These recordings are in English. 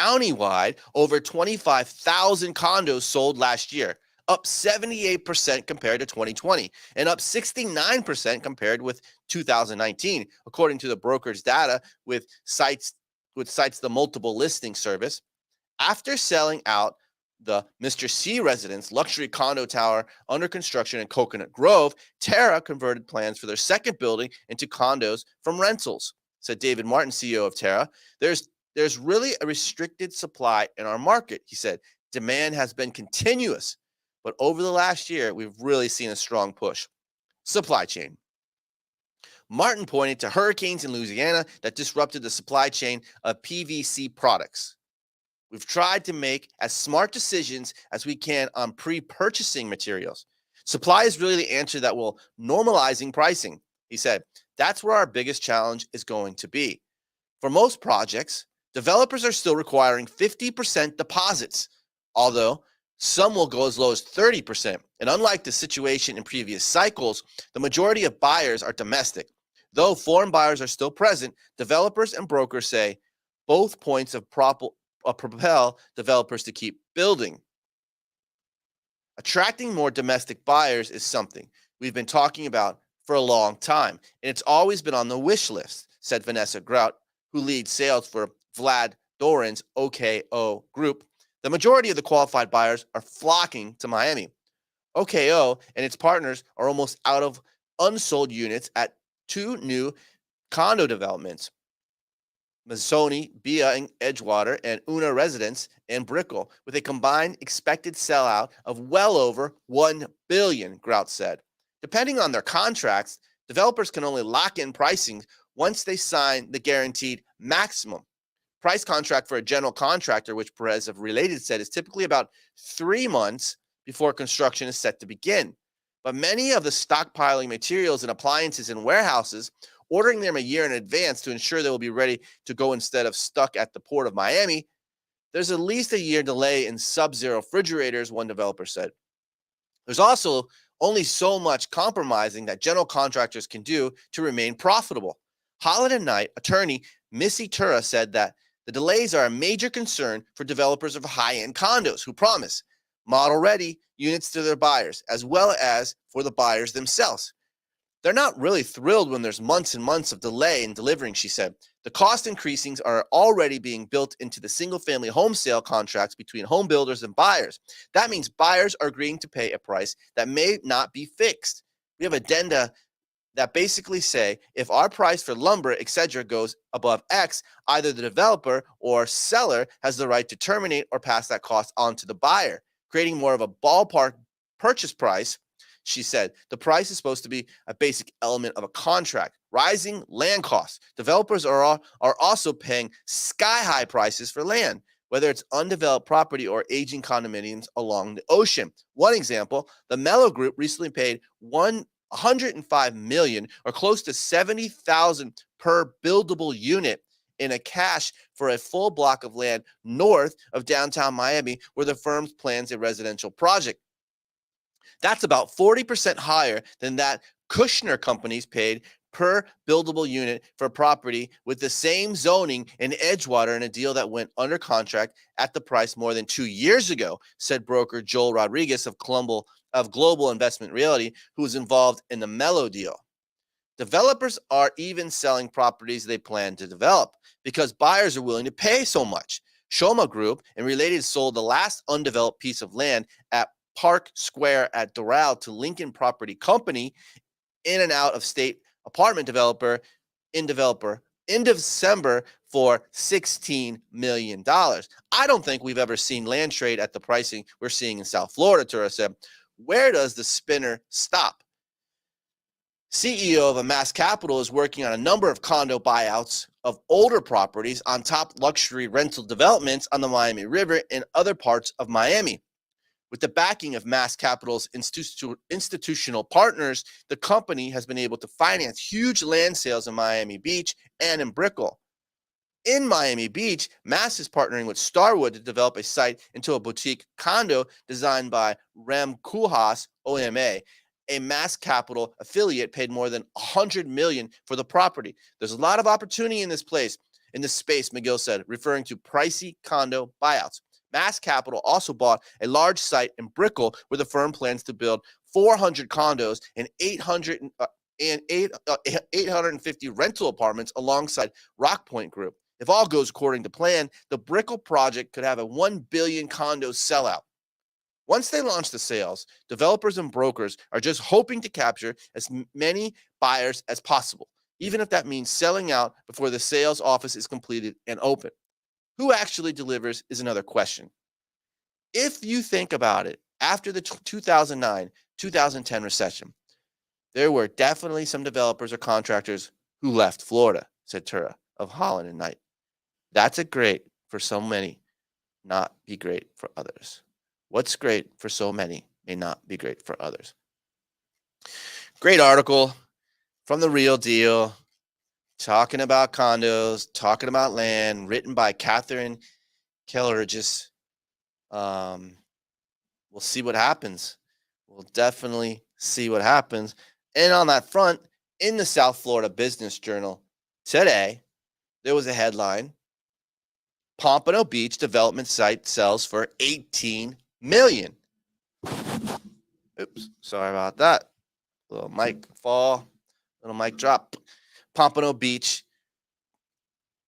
Countywide, over 25,000 condos sold last year, up 78% compared to 2020 and up 69% compared with 2019, according to the broker's data with sites the multiple listing service. After selling out the Mr. C residence luxury condo tower under construction in Coconut Grove, Terra converted plans for their second building into condos from rentals, said David Martin, CEO of Terra. There's really a restricted supply in our market, he said. Demand has been continuous, but over the last year, we've really seen a strong push. Supply chain. Martin pointed to hurricanes in Louisiana that disrupted the supply chain of PVC products. We've tried to make as smart decisions as we can on pre-purchasing materials. Supply is really the answer that will normalizing pricing, he said. That's where our biggest challenge is going to be. For most projects, developers are still requiring 50% deposits, although some will go as low as 30%. And unlike the situation in previous cycles, the majority of buyers are domestic. Though foreign buyers are still present, developers and brokers say both points of propel developers to keep building. Attracting more domestic buyers is something we've been talking about for a long time, and it's always been on the wish list, said Vanessa Grout, who leads sales for Vlad Doran's OKO Group. The majority of the qualified buyers are flocking to Miami. OKO and its partners are almost out of unsold units at two new condo developments, Mazzoni, Bia in Edgewater, and Una Residence in Brickell, with a combined expected sellout of well over $1 billion, Grout said. Depending on their contracts, developers can only lock in pricing once they sign the guaranteed maximum price contract for a general contractor, which Perez of Related said is typically about 3 months before construction is set to begin. But many of the stockpiling materials and appliances in warehouses, ordering them a year in advance to ensure they will be ready to go instead of stuck at the port of Miami, there's at least a year delay in Sub-Zero refrigerators, one developer said. There's also only so much compromising that general contractors can do to remain profitable. Holland & Knight attorney Missy Tura said that the delays are a major concern for developers of high-end condos who promise model-ready units to their buyers, as well as for the buyers themselves. They're not really thrilled when there's months and months of delay in delivering, she said. The cost increasings are already being built into the single-family home sale contracts between home builders and buyers. That means buyers are agreeing to pay a price that may not be fixed. We have addenda that basically say if our price for lumber, etc., goes above X, either the developer or seller has the right to terminate or pass that cost on to the buyer, creating more of a ballpark purchase price. She said the price is supposed to be a basic element of a contract. Rising land costs. Developers are also paying sky-high prices for land, whether it's undeveloped property or aging condominiums along the ocean. One example, the Mello Group recently paid $105 million, or close to $70,000 per buildable unit in a cash for a full block of land north of downtown Miami, where the firm plans a residential project. That's about 40% higher than that Kushner companies paid per buildable unit for property with the same zoning in Edgewater in a deal that went under contract at the price more than 2 years ago, said broker Joel Rodriguez of Global Investment Realty, who was involved in the Mello deal. Developers are even selling properties they plan to develop because buyers are willing to pay so much. Shoma Group and Related sold the last undeveloped piece of land at Park Square at Doral to Lincoln Property Company, in and out of state apartment developer in December for $16 million. I don't think we've ever seen land trade at the pricing we're seeing in South Florida, Tura said. Where does the spinner stop? CEO of Amass Capital is working on a number of condo buyouts of older properties on top luxury rental developments on the Miami River and other parts of Miami. With the backing of Mass Capital's institutional partners, the company has been able to finance huge land sales in Miami Beach and in Brickell. In Miami Beach, Mass is partnering with Starwood to develop a site into a boutique condo designed by Rem Koolhaas OMA. A Mass Capital affiliate paid more than $100 million for the property. There's a lot of opportunity in this place. in the space, McGill said, referring to pricey condo buyouts. Mass Capital also bought a large site in Brickell where the firm plans to build 400 condos and 850 rental apartments alongside Rockpoint Group. If all goes according to plan, the Brickell project could have a 1 billion condo sellout. Once they launch the sales, developers and brokers are just hoping to capture as many buyers as possible, even if that means selling out before the sales office is completed and open. Who actually delivers is another question. If you think about it, after the 2009-2010 recession, there were definitely some developers or contractors who left Florida, said Tura of Holland and Knight. That's a great for so many, not be great for others. What's great for so many may not be great for others. Great article from The Real Deal, talking about condos, talking about land, written by Catherine Kellergis. We'll see what happens. We'll definitely see what happens. And on that front, in the South Florida Business Journal today, there was a headline: Pompano Beach development site sells for $18 million. Oops, sorry about that. Little mic fall, little mic drop. Pompano Beach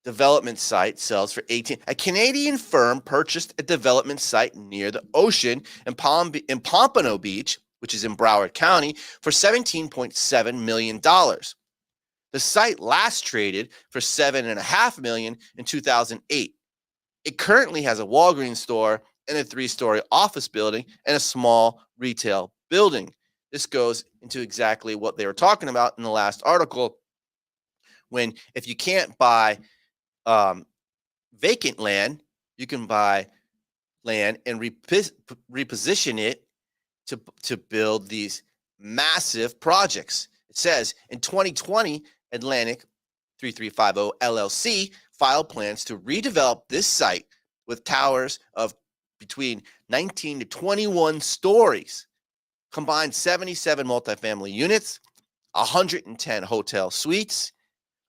development site sells for 18. A Canadian firm purchased a development site near the ocean in Pompano Beach, which is in Broward County, for $17.7 million. The site last traded for $7.5 million in 2008. It currently has a Walgreens store and a 3-story office building and a small retail building. This goes into exactly what they were talking about in the last article, when if you can't buy vacant land, you can buy land and reposition it to build these massive projects. It says in 2020, Atlantic 3350 LLC filed plans to redevelop this site with towers of between 19 to 21 stories, combined 77 multifamily units, 110 hotel suites,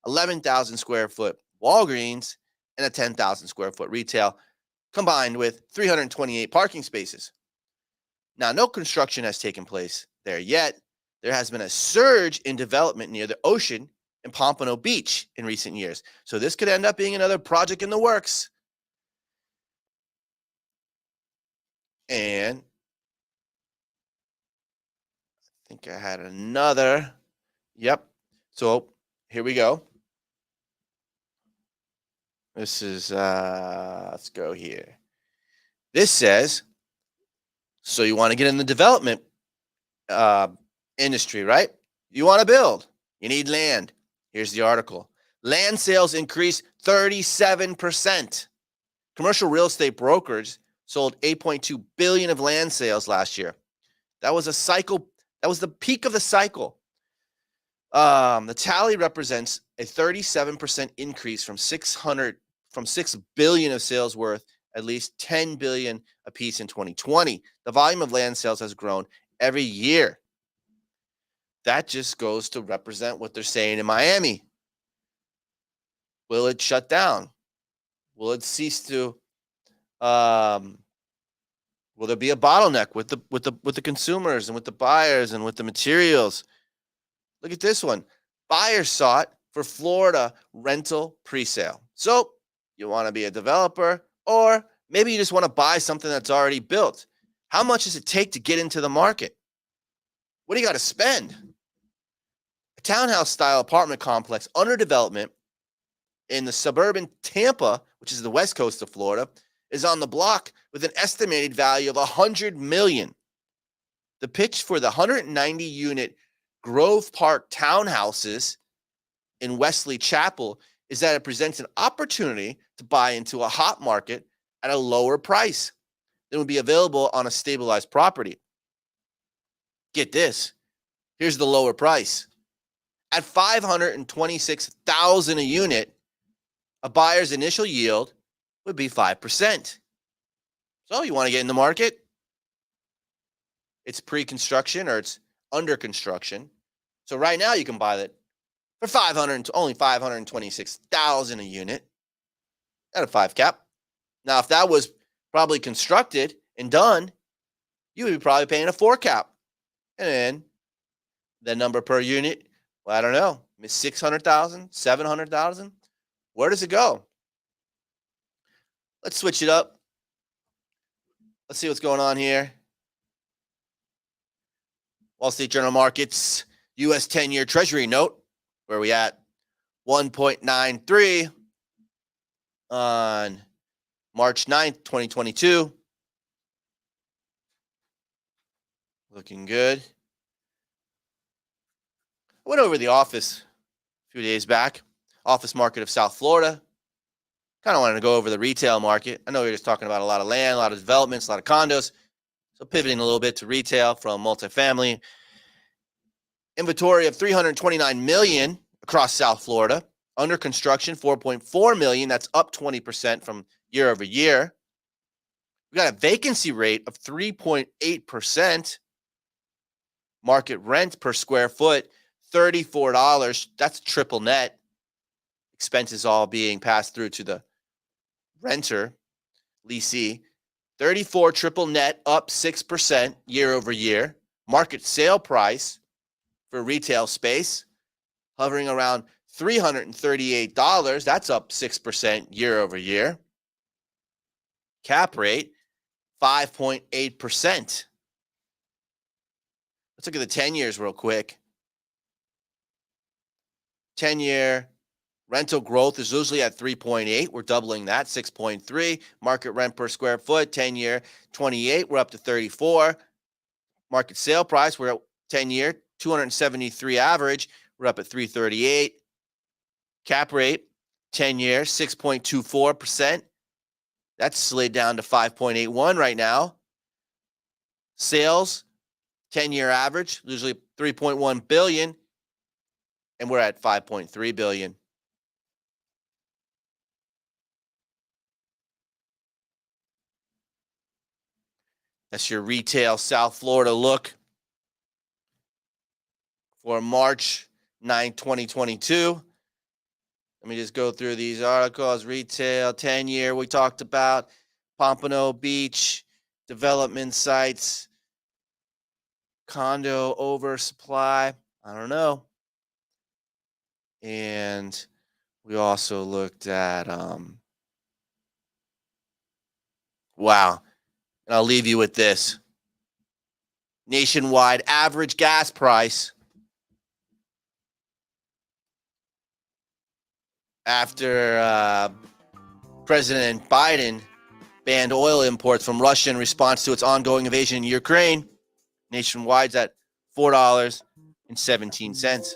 11,000 square foot Walgreens, and a 10,000 square foot retail, combined with 328 parking spaces. Now, no construction has taken place there yet. There has been a surge in development near the ocean in Pompano Beach in recent years. So this could end up being another project in the works. And I think I had another. Yep. So here we go. This is, let's go here. This says, so you want to get in the development industry, right? You want to build. You need land. Here's the article. Land sales increased 37%. Commercial real estate brokers sold $8.2 billion of land sales last year. That was a cycle. That was the peak of the cycle. The tally represents a 37% increase from $6 billion of sales worth at least $10 billion apiece in 2020. The volume of land sales has grown every year. That just goes to represent what they're saying in Miami. Will it shut down? Will it cease to? Will there be a bottleneck with the consumers and with the buyers and with the materials? Look at this one. Buyers sought for Florida rental presale. So you want to be a developer, or maybe you just want to buy something that's already built. How much does it take to get into the market? What do you got to spend? A townhouse-style apartment complex under development in the suburban Tampa, which is the west coast of Florida, is on the block with an estimated value of $100 million. The pitch for the 190-unit Grove Park townhouses in Wesley Chapel is that it presents an opportunity to buy into a hot market at a lower price than would be available on a stabilized property. Get this. Here's the lower price. At $526,000 a unit, a buyer's initial yield would be 5%. So you want to get in the market? It's pre-construction or it's under construction. So right now you can buy it for only $526,000 a unit. at a 5 cap. Now, if that was probably constructed and done, you would be probably paying a 4 cap. And then the number per unit, well, I don't know, 600,000, 700,000. Where does it go? Let's switch it up. Let's see what's going on here. Wall Street Journal Markets, U.S. 10-year Treasury note, where we at 1.93 on March 9th, 2022. Looking good. I went over the office a few days back, office market of South Florida. Kind of wanted to go over the retail market. I know we were just talking about a lot of land, a lot of developments, a lot of condos. So pivoting a little bit to retail from multifamily. Inventory of 329 million across South Florida. Under construction, 4.4 million. That's up 20% from year over year. We got a vacancy rate of 3.8%. Market rent per square foot, $34. That's triple net. Expenses all being passed through to the renter, leasee. 34 triple net, up 6% year over year. Market sale price for retail space hovering around $338. That's up 6% year over year. Cap rate 5.8%. Let's look at the 10 years real quick. 10-year rental growth is usually at 3.8. We're doubling that, 6.3. Market rent per square foot, 10-year, 28. We're up to 34. Market sale price, we're at 10-year, 273 average. We're up at 338. Cap rate, 10-year, 6.24%. That's slid down to 5.81 right now. Sales, 10-year average, usually 3.1 billion, and we're at 5.3 billion. That's your retail South Florida look for March 9, 2022. Let me just go through these articles. Retail, 10-year, we talked about. Pompano Beach, development sites, condo oversupply. I don't know. And we also looked at, wow. And I'll leave you with this. Nationwide average gas price after President Biden banned oil imports from Russia in response to its ongoing invasion in Ukraine. Nationwide's at $4.17.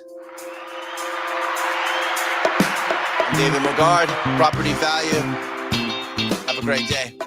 I'm David Mogard, Property Value. Have a great day.